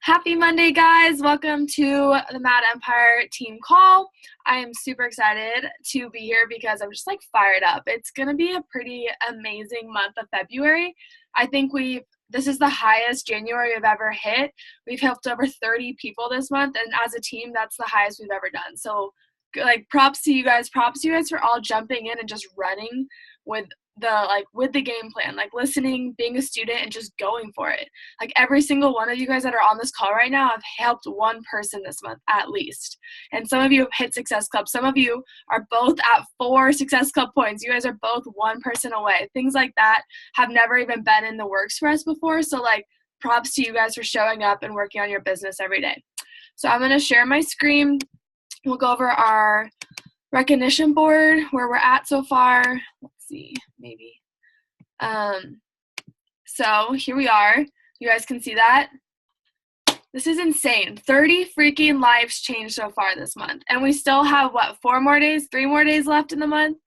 Happy Monday, guys. Welcome to the Mad Empire team call. I am super excited to be here because I'm just fired up. It's going to be a pretty amazing month of February. I think this is the highest January we've ever hit. We've helped over 30 people this month, and as a team, that's the highest we've ever done. So props to you guys. Props to you guys for all jumping in and just running with the game plan, listening, being a student, and just going for it. Every single one of you guys that are on this call right now have helped one person this month at least. And some of you have hit Success Club. Some of you are both at 4 Success Club points. You guys are both one person away. Things like that have never even been in the works for us before. So props to you guys for showing up and working on your business every day. So I'm going to share my screen. We'll go over our recognition board, where we're at so far. Let's see, maybe. So here we are. You guys can see that. This is insane. 30 freaking lives changed so far this month. And we still have, 3 more days left in the month?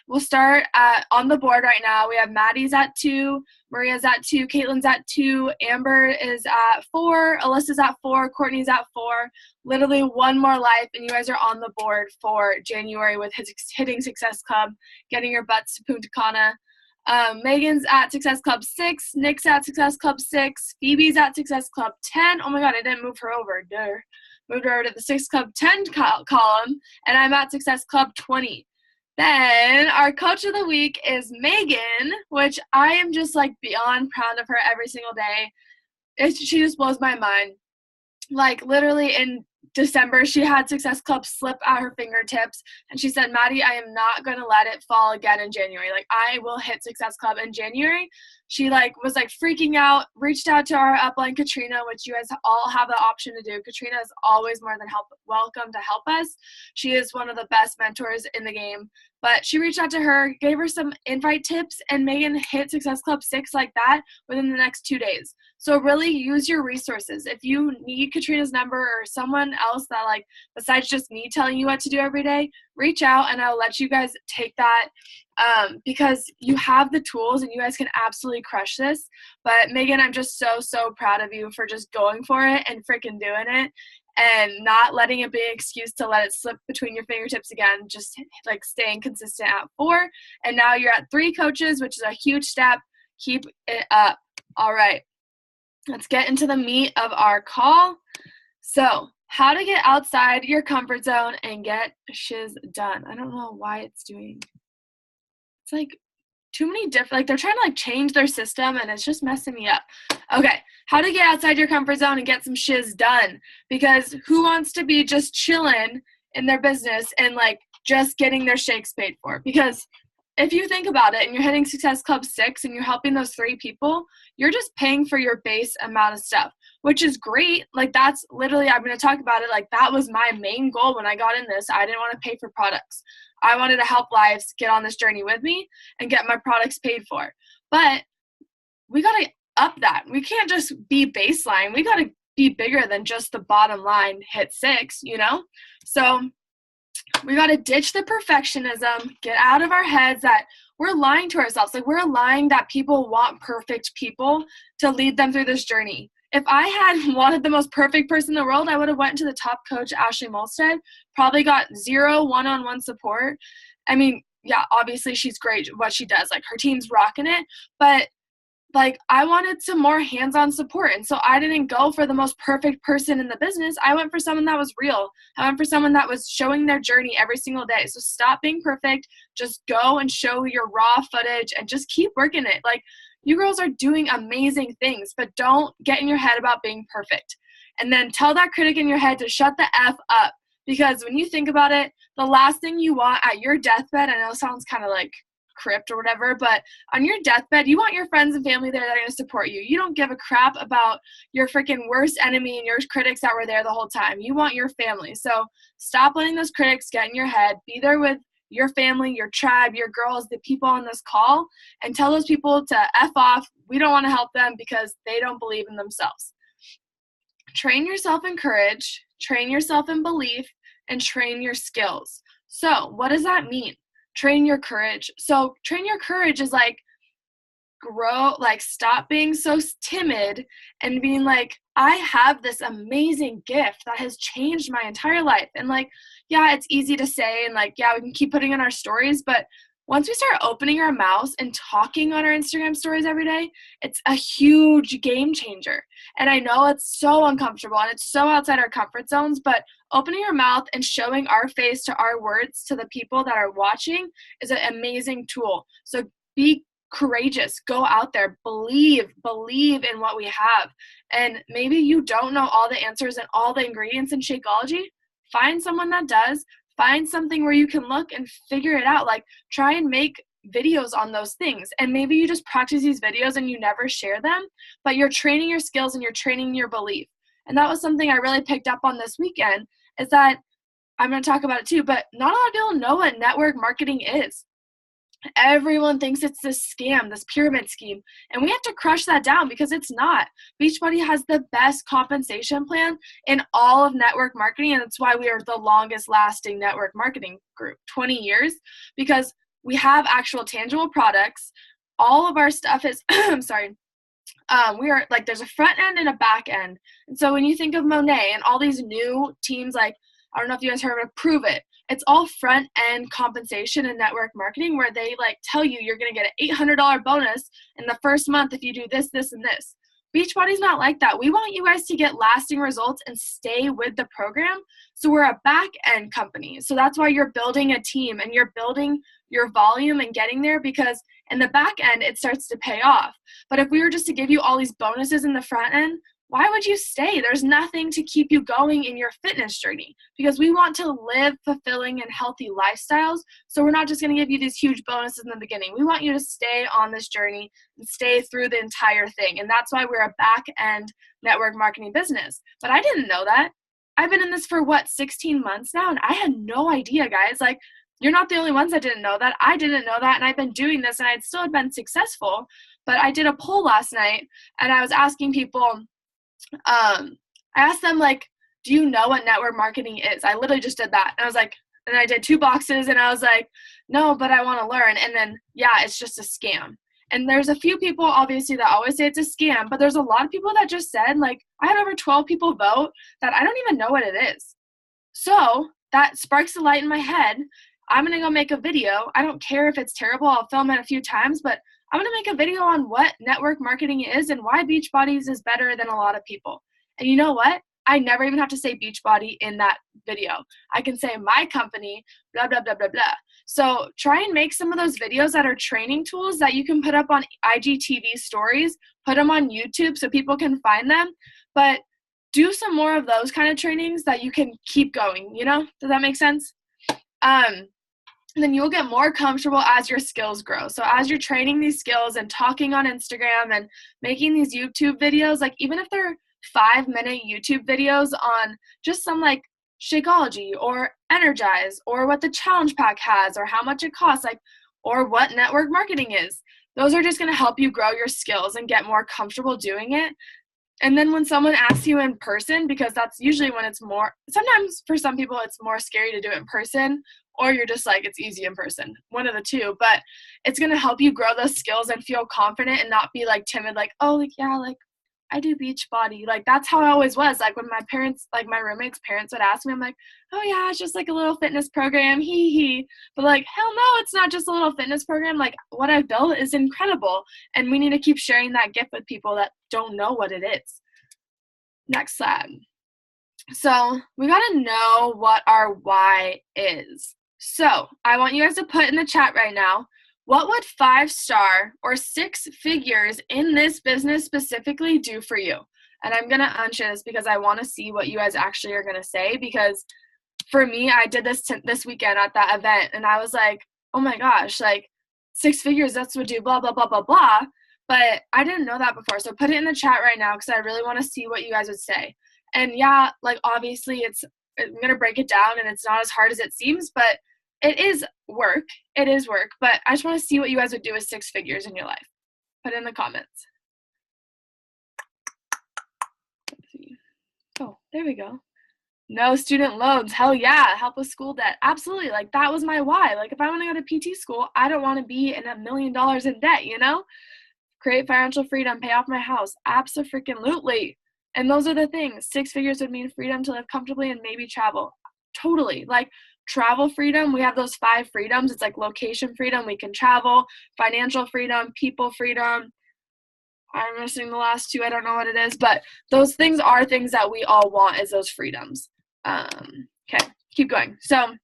We'll start on the board right now. We have Maddie's at 2, Maria's at 2, Caitlin's at 2, Amber is at 4, Alyssa's at 4, Courtney's at 4. Literally one more life, and you guys are on the board for January with hitting Success Club, getting your butts to Punta Cana. Megan's at Success Club 6, Nick's at Success Club 6, Phoebe's at Success Club 10. Oh my god, I didn't move her over. Moved her over to the 6 Club 10 column, and I'm at Success Club 20. Then our coach of the week is Megan, which I am just beyond proud of her every single day. She just blows my mind. Literally in December, she had Success Club slip at her fingertips, and she said, Maddie, I am not going to let it fall again in January. I will hit Success Club in January. She was freaking out, reached out to our upline, Katrina, which you guys all have the option to do. Katrina is always more than welcome to help us. She is one of the best mentors in the game. But she reached out to her, gave her some invite tips, and Megan hit Success Club 6 like that within the next 2 days. So really use your resources. If you need Katrina's number or someone else that besides just me telling you what to do every day, reach out and I'll let you guys take that because you have the tools and you guys can absolutely crush this. But Megan, I'm just so proud of you for just going for it and freaking doing it. And not letting it be an excuse to let it slip between your fingertips again, just staying consistent at 4. And now you're at 3 coaches, which is a huge step. Keep it up. All right, let's get into the meat of our call. So how to get outside your comfort zone and get shiz done. I don't know why it's doing, it's too many different, they're trying to change their system and it's just messing me up. Okay, how to get outside your comfort zone and get some shiz done. Because who wants to be just chilling in their business and just getting their shakes paid for? Because if you think about it and you're hitting Success Club 6 and you're helping those 3 people, you're just paying for your base amount of stuff, which is great. That's literally, I'm going to talk about it. That was my main goal when I got in this. I didn't want to pay for products. I wanted to help lives get on this journey with me and get my products paid for. But we got to up that. We can't just be baseline. We got to be bigger than just the bottom line, hit 6, So we got to ditch the perfectionism, get out of our heads that we're lying to ourselves. We're lying that people want perfect people to lead them through this journey. If I had wanted the most perfect person in the world, I would have went to the top coach, Ashley Molstead, probably got 0 one-on-one support. I mean, yeah, obviously she's great at what she does. Her team's rocking it, but I wanted some more hands-on support. And so I didn't go for the most perfect person in the business. I went for someone that was real. I went for someone that was showing their journey every single day. So stop being perfect. Just go and show your raw footage and just keep working it. You girls are doing amazing things, but don't get in your head about being perfect. And then tell that critic in your head to shut the F up. Because when you think about it, the last thing you want at your deathbed, I know it sounds kind of crypt or whatever, but on your deathbed, you want your friends and family there that are going to support you. You don't give a crap about your freaking worst enemy and your critics that were there the whole time. You want your family. So stop letting those critics get in your head. Be there with your family, your tribe, your girls, the people on this call, and tell those people to F off. We don't want to help them because they don't believe in themselves. Train yourself in courage, train yourself in belief, and train your skills. So what does that mean? Train your courage. So train your courage is stop being so timid and being like, I have this amazing gift that has changed my entire life. And like, yeah, it's easy to say, and like, yeah, we can keep putting in our stories, but once we start opening our mouths and talking on our Instagram stories every day, it's a huge game changer. And I know it's so uncomfortable and it's so outside our comfort zones, but opening your mouth and showing our face to our words to the people that are watching is an amazing tool. So be courageous, go out there, believe in what we have. And maybe you don't know all the answers and all the ingredients in Shakeology. Find someone that does. Find something where you can look and figure it out. Like, try and make videos on those things. And maybe you just practice these videos and you never share them, but you're training your skills and you're training your belief. And that was something I really picked up on this weekend, is that I'm going to talk about it too, but not a lot of people know what network marketing is. Everyone thinks it's this scam, this pyramid scheme, and we have to crush that down because it's not. Beachbody has the best compensation plan in all of network marketing, and that's why we are the longest lasting network marketing group, 20 years, because we have actual tangible products. All of our stuff is, we are like, there's a front end and a back end. And so when you think of Monet and all these new teams, like, I don't know if you guys heard of Prove It. It's all front end compensation and network marketing where they like tell you you're going to get an $800 bonus in the first month if you do this, this, and this. Beachbody's not like that. We want you guys to get lasting results and stay with the program. So we're a back end company. So that's why you're building a team and you're building your volume and getting there, because in the back end, it starts to pay off. But if we were just to give you all these bonuses in the front end, why would you stay? There's nothing to keep you going in your fitness journey, because we want to live fulfilling and healthy lifestyles. So we're not just going to give you these huge bonuses in the beginning. We want you to stay on this journey and stay through the entire thing. And that's why we're a back end network marketing business. But I didn't know that. I've been in this for 16 months now, and I had no idea, guys. Like, you're not the only ones that didn't know that. I didn't know that, and I've been doing this, and I'd still had been successful. But I did a poll last night, and I was asking people, I asked them, like, do you know what network marketing is? I literally just did that. And I was like, and I did 2 boxes, and I was like, no, but I want to learn. And then, yeah, it's just a scam. And there's a few people, obviously, that always say it's a scam, but there's a lot of people that just said, like, I had over 12 people vote that I don't even know what it is. So that sparks a light in my head. I'm going to go make a video. I don't care if it's terrible. I'll film it a few times, but I'm going to make a video on what network marketing is and why Beachbody's is better than a lot of people. And you know what? I never even have to say Beachbody in that video. I can say my company, blah, blah, blah, blah, blah. So try and make some of those videos that are training tools that you can put up on IGTV stories, put them on YouTube so people can find them. But do some more of those kind of trainings that you can keep going, you know? Does that make sense? And then you'll get more comfortable as your skills grow. So as you're training these skills and talking on Instagram and making these YouTube videos, like even if they're 5-minute YouTube videos on just some like Shakeology or Energize or what the challenge pack has or how much it costs, like, or what network marketing is, those are just going to help you grow your skills and get more comfortable doing it. And then when someone asks you in person, because that's usually when it's more, sometimes for some people it's more scary to do it in person, or you're just like, it's easy in person, one of the two, but it's going to help you grow those skills and feel confident and not be like timid, like, oh, like, yeah, like I do Beachbody. Like, that's how I always was. Like when my parents, like my roommate's parents would ask me, I'm like, oh yeah, it's just like a little fitness program, hee. But like, hell no, it's not just a little fitness program. Like what I've built is incredible. And we need to keep sharing that gift with people that don't know what it is. Next slide. So we got to know what our why is. So I want you guys to put in the chat right now, what would 5-star or 6 figures in this business specifically do for you? And I'm going to unshare this because I want to see what you guys actually are going to say, because for me, I did this this weekend at that event and I was like, oh my gosh, like 6 figures, that's what do blah, blah, blah, blah, blah. But I didn't know that before. So put it in the chat right now because I really want to see what you guys would say. And yeah, like obviously I'm going to break it down and it's not as hard as it seems, but it is work. It is work. But I just want to see what you guys would do with 6 figures in your life. Put it in the comments. Let's see. Oh, there we go. No student loans. Hell yeah. Help with school debt. Absolutely. Like that was my why. Like if I want to go to PT school, I don't want to be in $1 million in debt, you know? create financial freedom, pay off my house. Abso-freaking-lutely. And those are the things. 6 figures would mean freedom to live comfortably and maybe travel. Totally. Like travel freedom, we have those 5 freedoms. It's like location freedom, we can travel, financial freedom, people freedom. I'm missing the last 2. I don't know what it is, but those things are things that we all want, is those freedoms. Okay, keep going. So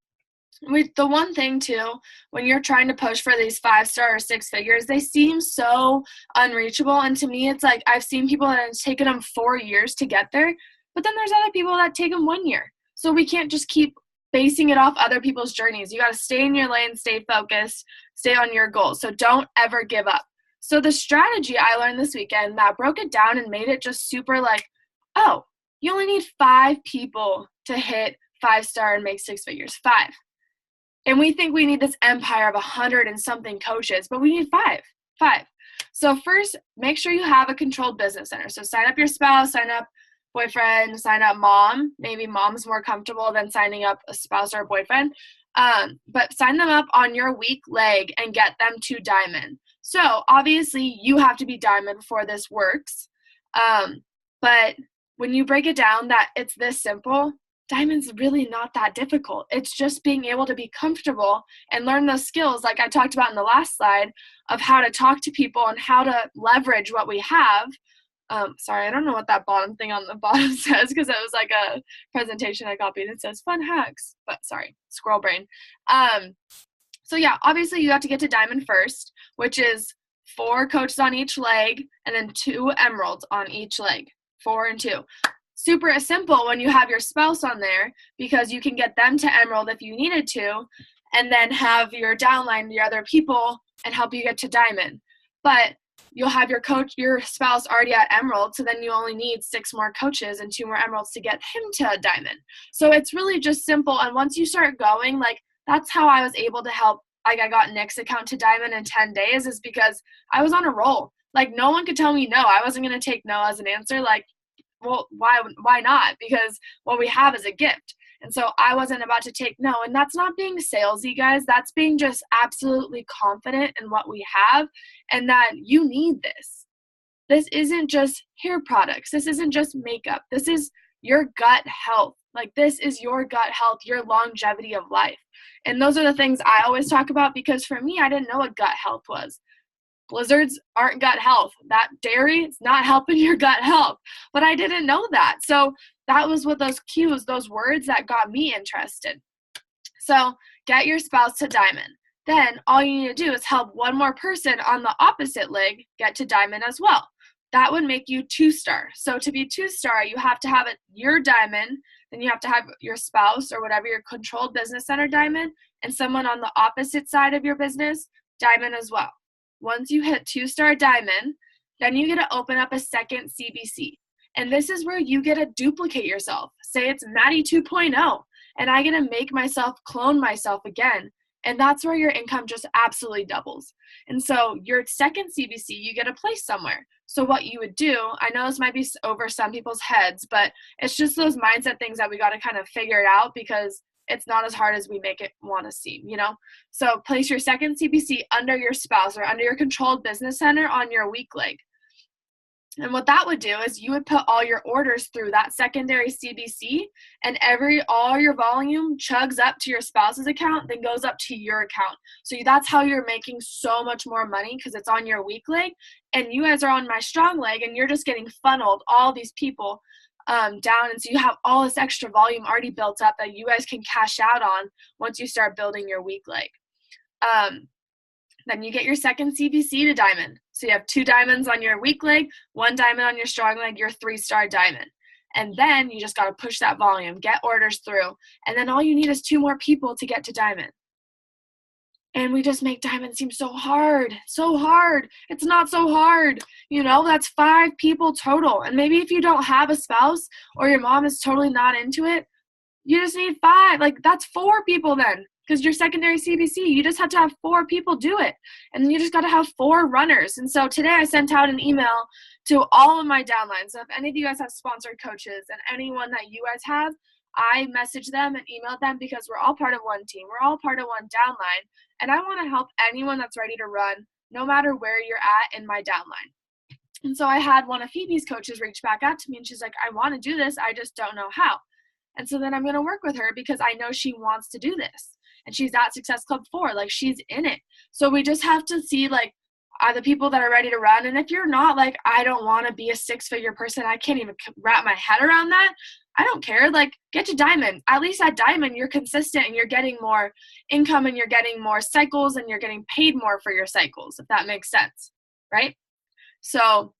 the one thing too, when you're trying to push for these 5-star or 6 figures, they seem so unreachable. And to me, it's like I've seen people that it's taken them 4 years to get there, but then there's other people that take them 1 year. So we can't just keep basing it off other people's journeys. You got to stay in your lane, stay focused, stay on your goals. So don't ever give up. So the strategy I learned this weekend, that broke it down and made it just super like, oh, you only need 5 people to hit 5-star and make 6 figures. 5. And we think we need this empire of 100 and something coaches, but we need 5. 5. So first, make sure you have a controlled business center. So sign up your spouse, sign up boyfriend, sign up mom. Maybe mom's more comfortable than signing up a spouse or a boyfriend. But sign them up on your weak leg and get them to diamond. So obviously you have to be diamond before this works. But when you break it down that it's this simple, diamond's really not that difficult. It's just being able to be comfortable and learn those skills, like I talked about in the last slide, of how to talk to people and how to leverage what we have. Sorry, I don't know what that bottom thing on the bottom says, because it was like a presentation I copied. It says fun hacks, but sorry, squirrel brain. So yeah, obviously you have to get to diamond first, which is 4 coaches on each leg and then 2 emeralds on each leg, 4 and 2. Super simple when you have your spouse on there, because you can get them to emerald if you needed to, and then have your downline, your other people, and help you get to diamond. But you'll have your spouse already at emerald, so then you only need 6 more coaches and 2 more emeralds to get him to a diamond. So it's really just simple, and once you start going, like that's how I was able to help. Like I got Nick's account to diamond in 10 days is because I was on a roll. Like no one could tell me no. I wasn't going to take no as an answer. Like, well, why not? Because what we have is a gift. And so I wasn't about to take no. And that's not being salesy, guys. That's being just absolutely confident in what we have and that you need this. This isn't just hair products. This isn't just makeup. This is your gut health. Like this is your gut health, your longevity of life. And those are the things I always talk about, because for me, I didn't know what gut health was. Blizzards aren't gut health. That dairy is not helping your gut health. But I didn't know that. So that was what those cues, those words that got me interested. So get your spouse to diamond. Then all you need to do is help one more person on the opposite leg get to diamond as well. That would make you 2-star. So to be 2-star, you have to have your diamond, then you have to have your spouse or whatever your controlled business center diamond, and someone on the opposite side of your business diamond as well. Once you hit 2-star diamond, then you get to open up a second CBC. And this is where you get to duplicate yourself. Say it's Maddie 2.0, and I get to make myself clone myself again. And that's where your income just absolutely doubles. And so your second CBC, you get a place somewhere. So what you would do, I know this might be over some people's heads, but it's just those mindset things that we got to kind of figure it out, because it's not as hard as we make it want to seem, you know? So place your second CBC under your spouse or under your controlled business center on your weak leg. And what that would do is you would put all your orders through that secondary CBC, and all your volume chugs up to your spouse's account, then goes up to your account. So that's how you're making so much more money, because it's on your weak leg, and you guys are on my strong leg, and you're just getting funneled all these people down. And so you have all this extra volume already built up that you guys can cash out on once you start building your weak leg. Then you get your second CBC to diamond. So you have 2 diamonds on your weak leg, 1 diamond on your strong leg, your 3-star diamond. And then you just got to push that volume, get orders through. And then all you need is 2 more people to get to diamond. And we just make diamond seem so hard, so hard. It's not so hard. You know, that's 5 people total. And maybe if you don't have a spouse or your mom is totally not into it, you just need 5. Like that's 4 people then. Because your secondary CBC, you just have to have 4 people do it. And then you just got to have 4 runners. And so today I sent out an email to all of my downlines. So if any of you guys have sponsored coaches and anyone that you guys have, I messaged them and emailed them, because we're all part of one team. We're all part of one downline. And I want to help anyone that's ready to run no matter where you're at in my downline. And so I had one of Phoebe's coaches reach back out to me, and she's like, I want to do this, I just don't know how. And so then I'm going to work with her because I know she wants to do this. And she's at Success Club 4, like she's in it. So we just have to see, like, are the people that are ready to run. And if you're not, like, I don't want to be a 6-figure person, I can't even wrap my head around that, I don't care. Like, get to Diamond. At least at Diamond, you're consistent and you're getting more income and you're getting more cycles and you're getting paid more for your cycles, if that makes sense, right? So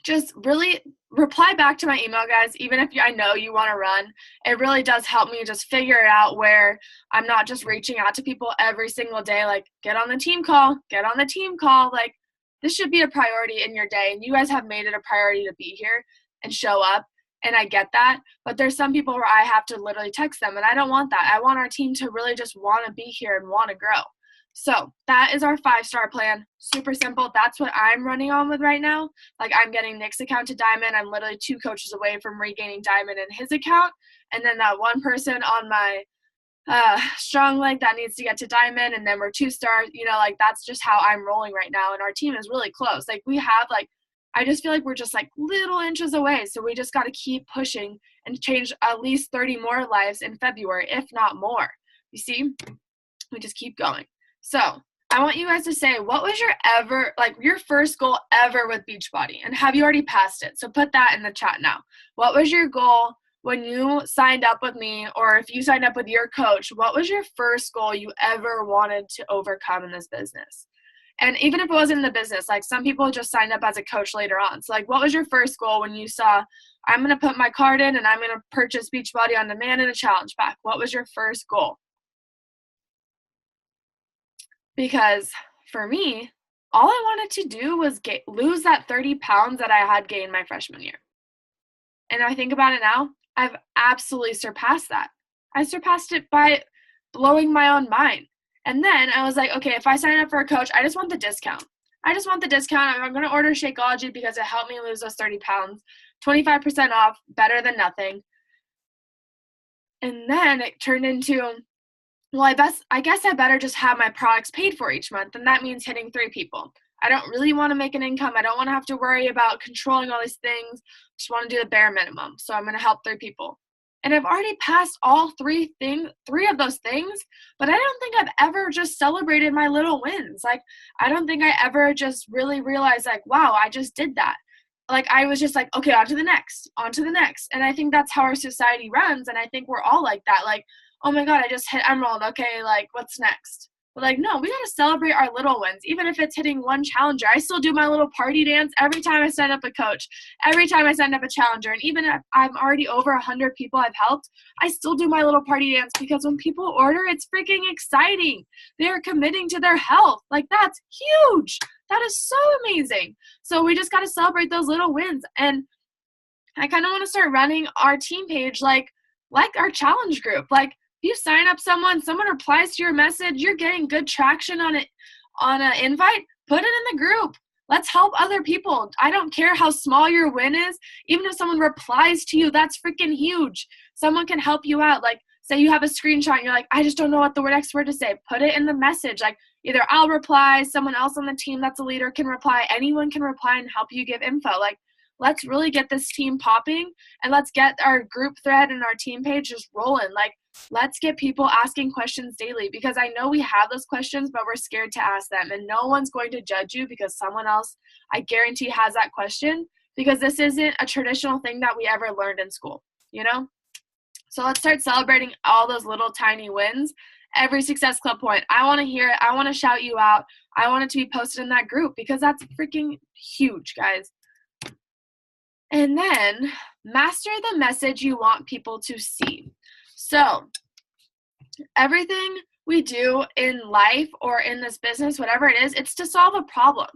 just really reply back to my email, guys, even if I know you want to run. It really does help me just figure it out where I'm not just reaching out to people every single day, like, get on the team call, get on the team call. Like, this should be a priority in your day, and you guys have made it a priority to be here and show up, and I get that. But there's some people where I have to literally text them, and I don't want that. I want our team to really just want to be here and want to grow. So that is our 5-star plan. Super simple. That's what I'm running on with right now. Like, I'm getting Nick's account to Diamond. I'm literally 2 coaches away from regaining Diamond in his account. And then that one person on my strong leg that needs to get to Diamond. And then we're 2-star, like, that's just how I'm rolling right now. And our team is really close. Like, we have, like, I just feel like we're just like little inches away. So we just got to keep pushing and change at least 30 more lives in February, if not more. You see, we just keep going. So I want you guys to say, what was your first goal ever with Beachbody? And have you already passed it? So put that in the chat now. What was your goal when you signed up with me, or if you signed up with your coach? What was your first goal you ever wanted to overcome in this business? And even if it wasn't in the business, like, some people just signed up as a coach later on. So, like, what was your first goal when you saw, I'm going to put my card in and I'm going to purchase Beachbody on demand and a challenge pack? What was your first goal? Because for me, all I wanted to do was lose that 30 pounds that I had gained my freshman year. And I think about it now, I've absolutely surpassed that. I surpassed it by blowing my own mind. And then I was like, okay, if I sign up for a coach, I just want the discount. I'm going to order Shakeology because it helped me lose those 30 pounds. 25% off, better than nothing. And then it turned into, well, I guess I better just have my products paid for each month, and that means hitting 3 people. I don't really want to make an income. I don't want to have to worry about controlling all these things. I just want to do the bare minimum. So I'm going to help 3 people. And I've already passed all 3 of those things, but I don't think I've ever just celebrated my little wins. Like, I don't think I ever just really realized, like, wow, I just did that. Like, I was just like, okay, on to the next. And I think that's how our society runs, and I think we're all like that. Like, oh my God, I just hit emerald. Okay, like, what's next? But, like, no, we got to celebrate our little wins. Even if it's hitting 1 challenger, I still do my little party dance every time I sign up a coach, every time I sign up a challenger. And even if I'm already over 100 people I've helped, I still do my little party dance, because when people order, it's freaking exciting. They are committing to their health. Like, that's huge. That is so amazing. So we just got to celebrate those little wins. And I kind of want to start running our team page like our challenge group. Like, you sign up someone replies to your message, you're getting good traction on it, on an invite, put it in the group. Let's help other people. I don't care how small your win is. Even if someone replies to you, that's freaking huge. Someone can help you out. Like, say you have a screenshot and you're like, I just don't know what the next word to say. Put it in the message. Like, either I'll reply, someone else on the team that's a leader can reply, anyone can reply and help you give info. Like, let's really get this team popping, and let's get our group thread and our team page just rolling. Like, let's get people asking questions daily, because I know we have those questions, but we're scared to ask them. And no one's going to judge you because someone else, I guarantee, has that question, because this isn't a traditional thing that we ever learned in school, So let's start celebrating all those little tiny wins. Every Success Club point. I want to hear it. I want to shout you out. I want it to be posted in that group, because that's freaking huge, guys. And then master the message you want people to see. So everything we do in life or in this business, whatever it is, it's to solve a problem.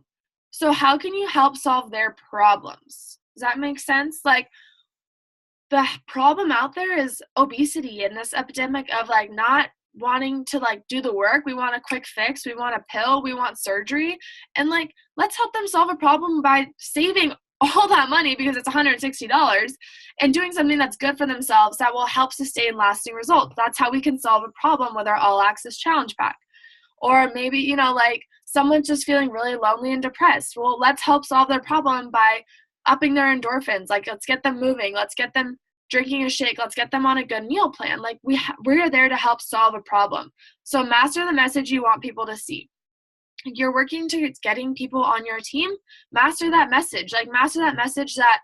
So how can you help solve their problems? Does that make sense? Like, the problem out there is obesity and this epidemic of, like, not wanting to, like, do the work. We want a quick fix. We want a pill. We want surgery. And, like, let's help them solve a problem by saving all that money, because it's $160, and doing something that's good for themselves that will help sustain lasting results. That's how we can solve a problem with our All Access Challenge Pack. Or maybe, like, someone's just feeling really lonely and depressed. Well, let's help solve their problem by upping their endorphins. Like, let's get them moving. Let's get them drinking a shake. Let's get them on a good meal plan. Like, we're there to help solve a problem. So master the message you want people to see. You're working to getting people on your team, master that message. Like, master that message that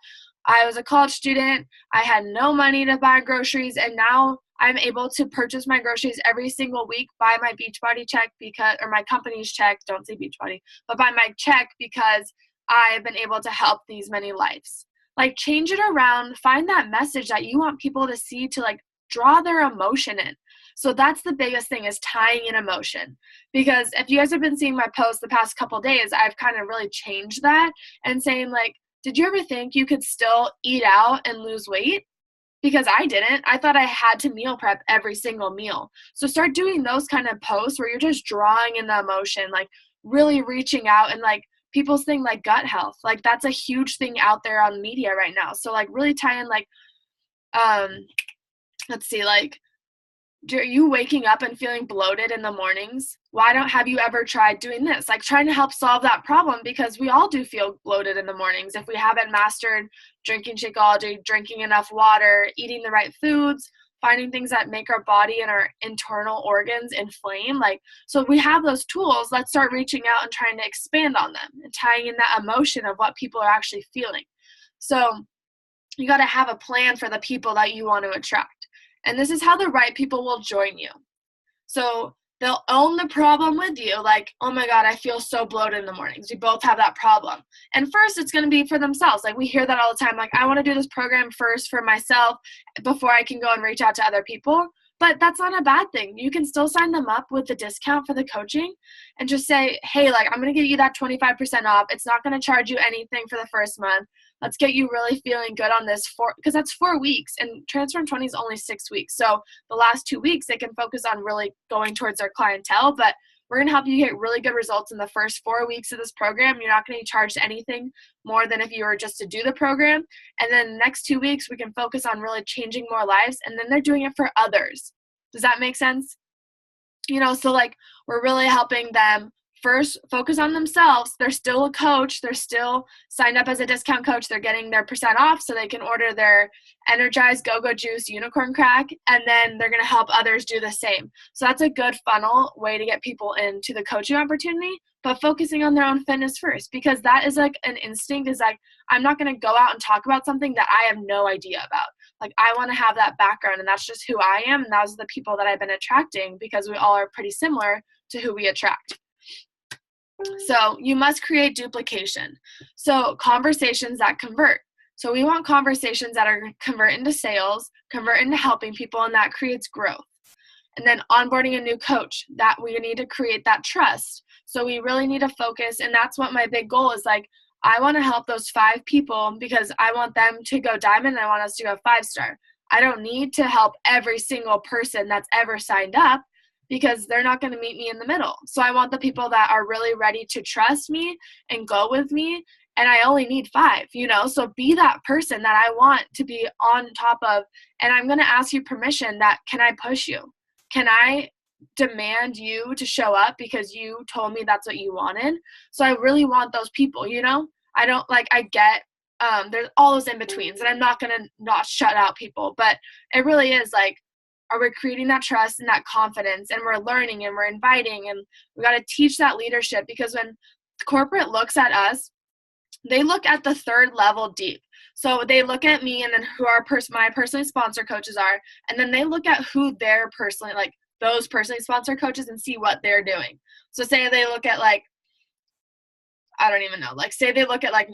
I was a college student, I had no money to buy groceries, and now I'm able to purchase my groceries every single week, buy my Beachbody check or my company's check, don't say Beachbody, but buy my check because I've been able to help these many lives. Like, change it around, find that message that you want people to see, to like draw their emotion in. So that's the biggest thing, is tying in emotion. Because if you guys have been seeing my posts the past couple days, I've kind of really changed that and saying, like, did you ever think you could still eat out and lose weight? Because I didn't. I thought I had to meal prep every single meal. So start doing those kind of posts where you're just drawing in the emotion, like really reaching out. And like, people's thing like gut health, like that's a huge thing out there on media right now. So like really tie in like, let's see, like, are you waking up and feeling bloated in the mornings? Have you ever tried doing this? Like, trying to help solve that problem, because we all do feel bloated in the mornings if we haven't mastered drinking Shakeology, drinking enough water, eating the right foods, finding things that make our body and our internal organs inflame. Like, so we have those tools. Let's start reaching out and trying to expand on them and tying in that emotion of what people are actually feeling. So you got to have a plan for the people that you want to attract. And this is how the right people will join you. So they'll own the problem with you. Like, oh my God, I feel so bloated in the mornings. We both have that problem. And first, it's going to be for themselves. Like, we hear that all the time. Like, I want to do this program first for myself before I can go and reach out to other people. But that's not a bad thing. You can still sign them up with the discount for the coaching and just say, hey, like, I'm going to get you that 25% off. It's not going to charge you anything for the first month. Let's get you really feeling good on this because that's 4 weeks, and Transform 20 is only 6 weeks. So the last 2 weeks, they can focus on really going towards their clientele, but we're going to help you get really good results in the first 4 weeks of this program. You're not going to be charged anything more than if you were just to do the program. And then the next 2 weeks, we can focus on really changing more lives, and then they're doing it for others. Does that make sense? So like, we're really helping them first focus on themselves. They're still a coach. They're still signed up as a discount coach. They're getting their % off so they can order their Energize Go-Go Juice Unicorn Crack, and then they're going to help others do the same. So that's a good funnel way to get people into the coaching opportunity, but focusing on their own fitness first, because that is like an instinct, is like, I'm not going to go out and talk about something that I have no idea about. Like, I want to have that background, and that's just who I am, and those are the people that I've been attracting, because we all are pretty similar to who we attract. So you must create duplication. So conversations that convert. So we want conversations that are convert into sales, convert into helping people, and that creates growth. And then onboarding a new coach, that we need to create that trust. So we really need to focus, and that's what my big goal is. Like, I want to help those 5 people because I want them to go diamond, and I want us to go 5-star. I don't need to help every single person that's ever signed up, because they're not going to meet me in the middle. So I want the people that are really ready to trust me and go with me, and I only need 5, So be that person that I want to be on top of, and I'm going to ask you permission that, can I push you? Can I demand you to show up because you told me that's what you wanted? So I really want those people, I don't, like, I get, there's all those in-betweens, and I'm not going to not shut out people, but it really is like, are we creating that trust and that confidence, and we're learning and we're inviting, and we got to teach that leadership, because when corporate looks at us, they look at the 3rd level deep. So they look at me, and then who my personally sponsored coaches are, and then they look at who they're personally, like those personally sponsored coaches, and see what they're doing. So say they look at like, I don't even know, like say they look at like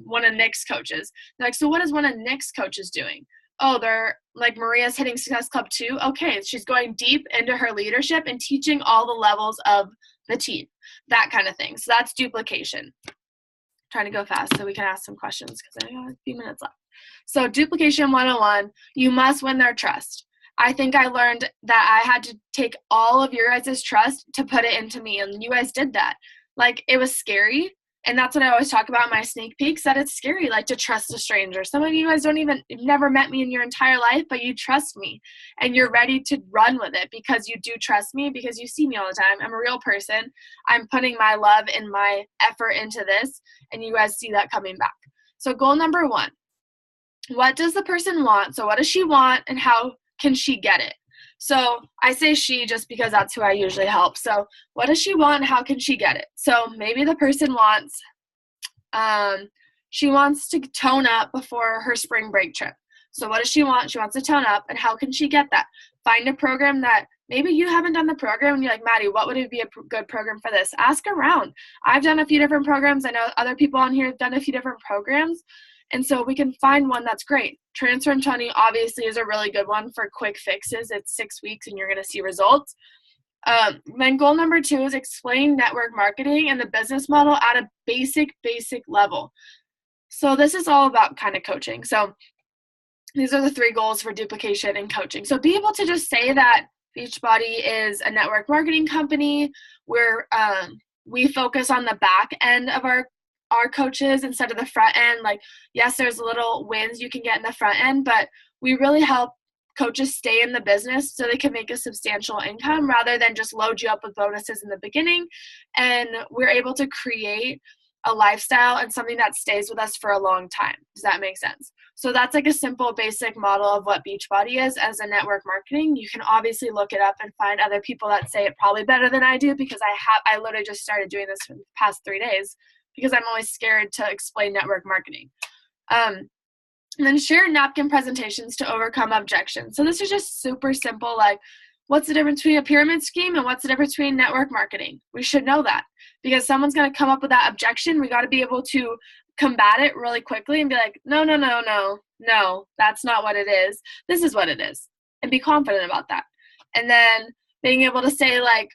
one of Nick's coaches. They're like, so what is one of Nick's coaches doing? Oh, they're like, Maria's hitting Success Club 2. Okay, she's going deep into her leadership and teaching all the levels of the team, that kind of thing. So that's duplication. I'm trying to go fast so we can ask some questions because I got a few minutes left. So duplication 101, you must win their trust. I think I learned that I had to take all of your guys' trust to put it into me, and you guys did that. Like, it was scary, And that's what I always talk about in my sneak peeks, that it's scary, like, to trust a stranger. Some of you guys you've never met me in your entire life, but you trust me and you're ready to run with it because you do trust me, because you see me all the time. I'm a real person. I'm putting my love and my effort into this, and you guys see that coming back. So goal number 1, what does the person want? So what does she want and how can she get it? So I say she just because that's who I usually help. So what does she want? How can she get it? So maybe the person wants, she wants to tone up before her spring break trip. So what does she want? She wants to tone up, and how can she get that? Find a program that maybe you haven't done the program and you're like, Maddie, what would it be a good program for this? Ask around. I've done a few different programs. I know other people on here have done a few different programs. And so we can find one that's great. Transform Tony obviously is a really good one for quick fixes. It's 6 weeks and you're going to see results. Then goal number 2 is explain network marketing and the business model at a basic level. So this is all about kind of coaching. So these are the 3 goals for duplication and coaching. So be able to just say that Beachbody is a network marketing company where we focus on the back end of our coaches instead of the front end. Like, yes, there's little wins you can get in the front end, but we really help coaches stay in the business so they can make a substantial income rather than just load you up with bonuses in the beginning. And we're able to create a lifestyle and something that stays with us for a long time. Does that make sense? So that's like a simple basic model of what Beachbody is as a network marketing. You can obviously look it up and find other people that say it probably better than I do, because I literally just started doing this for the past 3 days because I'm always scared to explain network marketing. And then share napkin presentations to overcome objections. So this is just super simple, like, what's the difference between a pyramid scheme and what's the difference between network marketing? We should know that, because someone's going to come up with that objection. We got to be able to combat it really quickly and be like, no, that's not what it is. This is what it is. And be confident about that. And then being able to say, like,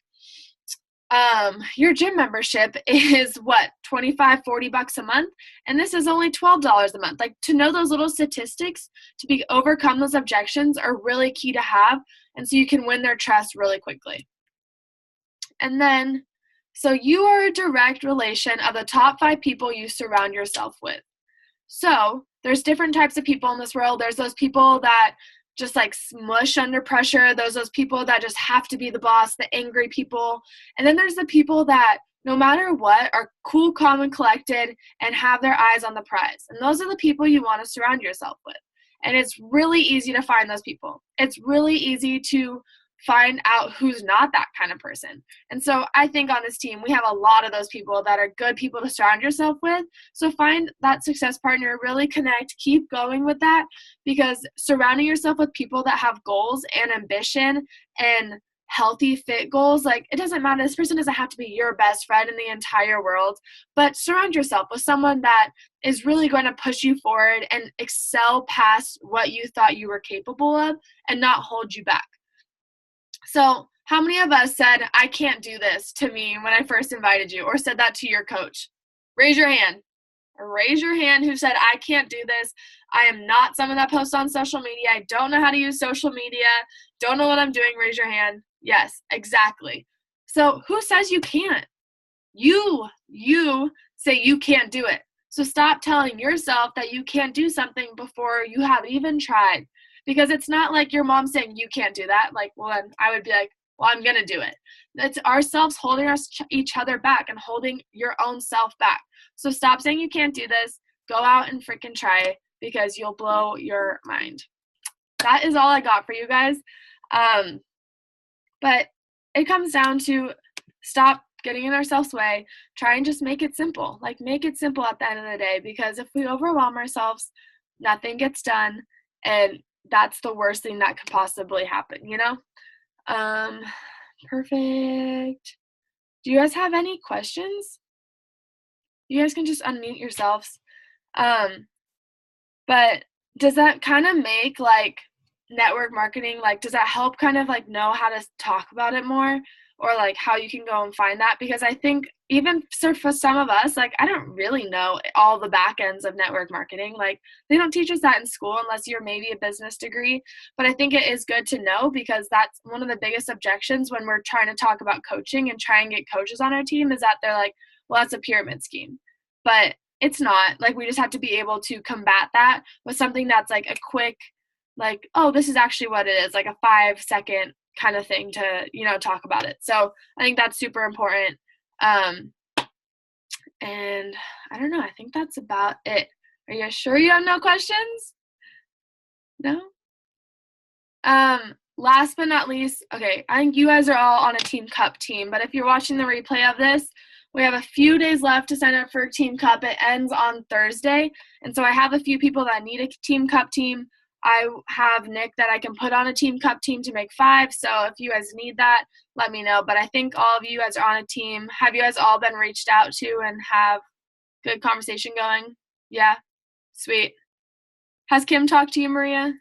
your gym membership is what, $25, $40 a month, and this is only $12 a month. Like, to know those little statistics to overcome those objections are really key to have, and so you can win their trust really quickly. And then, so you are a direct relation of the top 5 people you surround yourself with. So there's different types of people in this world. There's those people that just like smush under pressure. Those people that just have to be the boss, the angry people. And then there's the people that no matter what are cool, calm, and collected and have their eyes on the prize. And those are the people you want to surround yourself with. And it's really easy to find those people. It's really easy to find out who's not that kind of person. And so I think on this team, we have a lot of those people that are good people to surround yourself with. So find that success partner, really connect, keep going with that, because surrounding yourself with people that have goals and ambition and healthy fit goals, like, it doesn't matter. This person doesn't have to be your best friend in the entire world, but surround yourself with someone that is really going to push you forward and excel past what you thought you were capable of and not hold you back. So how many of us said, I can't do this to me when I first invited you, or said that to your coach? Raise your hand. Raise your hand who said, I can't do this. I am not someone that posts on social media. I don't know how to use social media. Don't know what I'm doing. Raise your hand. Yes, exactly. So who says you can't? You say you can't do it. So stop telling yourself that you can't do something before you have even tried. Because it's not like your mom saying you can't do that. Like, well, then I would be like, well, I'm going to do it. It's ourselves holding each other back and holding your own self back. So stop saying you can't do this. Go out and freaking try, because you'll blow your mind. That is all I got for you guys. But it comes down to stop getting in ourselves' way. Try and just make it simple. Like, make it simple at the end of the day, because if we overwhelm ourselves, nothing gets done. And that's the worst thing that could possibly happen, you know? Perfect. Do you guys have any questions? You guys can just unmute yourselves. But does that kind of make, like, network marketing, like, does that help kind of, like, know how to talk about it more, or, like, how you can go and find that? Because I think even for some of us, like, I don't really know all the back ends of network marketing. Like, they don't teach us that in school unless you're maybe a business degree. But I think it is good to know, because that's one of the biggest objections when we're trying to talk about coaching and try and get coaches on our team, is that they're like, well, that's a pyramid scheme. but it's not. Like, we just have to be able to combat that with something that's like a quick, like, oh, this is actually what it is, like a 5-second kind of thing to, talk about it. So I think that's super important. And I don't know, I think that's about it. Are you sure you have no questions? No? Last but not least, okay, I think you guys are all on a Team Cup team, but if you're watching the replay of this, we have a few days left to sign up for Team Cup. It ends on Thursday, and so I have a few people that need a Team Cup team. I have Nick that I can put on a Team Cup team to make 5, so if you guys need that, let me know. But I think all of you guys are on a team. Have you guys all been reached out to and have good conversation going? Yeah? Sweet. Has Kim talked to you, Maria?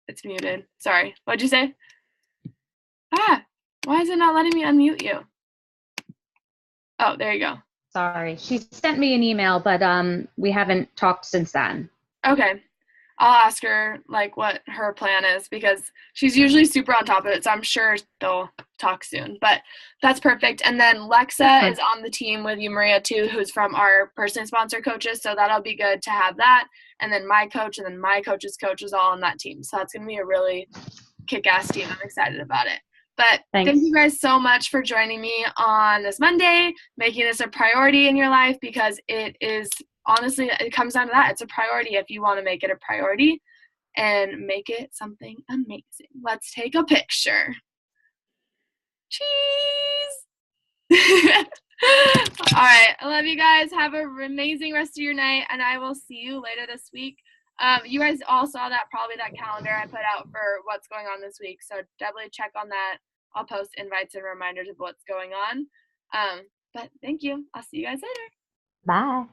It's muted. Sorry. What'd you say? Why is it not letting me unmute you? Oh, there you go. Sorry. She sent me an email, but we haven't talked since then. Okay. I'll ask her, like, what her plan is, because she's usually super on top of it, so I'm sure they'll talk soon. But that's perfect. And then Lexa is on the team with you, Maria, too, who's from our personally sponsored coaches, so that'll be good to have that. And then my coach and then my coach's coach is all on that team. So that's going to be a really kick-ass team. I'm excited about it. But Thanks. Thank you guys so much for joining me on this Monday, making this a priority in your life, because it is, honestly, it comes down to that. It's a priority if you want to make it a priority and make it something amazing. Let's take a picture. Cheese! All right. I love you guys. Have an amazing rest of your night, and I will see you later this week. You guys all saw that calendar I put out for what's going on this week, so definitely check on that. I'll post invites and reminders of what's going on. But thank you. I'll see you guys later. Bye.